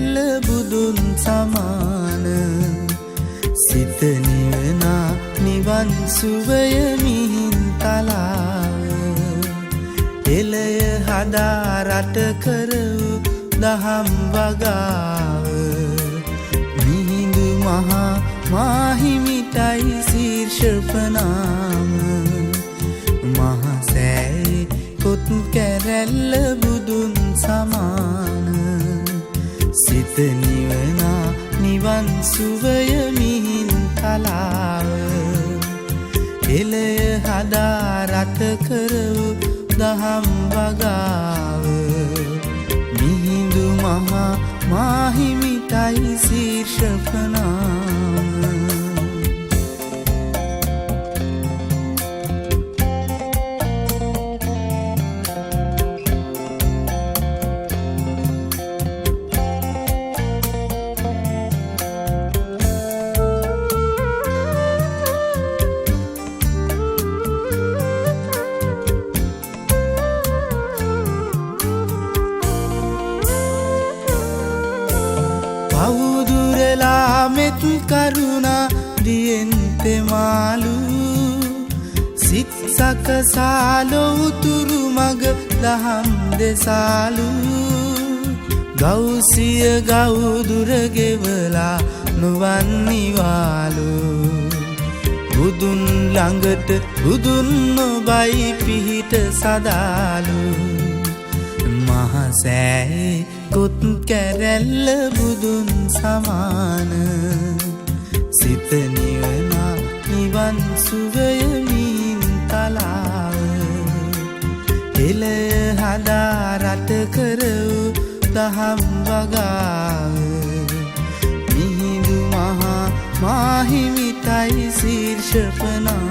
කැරැල්ල බුදුන් සමාන සිත නිවනා නිවන් සුවය මිහින්තලාව එලය හදා රට කරවූ දහම් වගාව මිහිඳු මහා මාහිමිටයි ශීර්ෂපනාම මහසෑයි කොත් කැරැල්ල බුදුන් සමාන සිත නිවනා නිවන් සුවය මිහින්තලාව එලය හදා රට කරවූ දහම් වගාව මිහිඳු මහා මාහිමිටයි ශීර්ෂපනාම පවුදුරලා මෙත් කරුණා දියෙන්තෙ මාලු සිත් සකසාලෝ උතුරු මග දහම් දෙසාලු ගෞසිය ගෞදුර ගෙවලා නුවන් නිවාලු බුදුන් ළඟට බුදුන් නොබයි පිහිට සදාලු මහසෑයි කොත් කැරැල්ල බුදුන් සමාන සිත නිවනා නිවන් සුවය මිහින්තලාව එලය හදා රට කරවූ දහම් වගාව මිහිඳු මහා මාහිමිටයි ශීර්ෂපනාම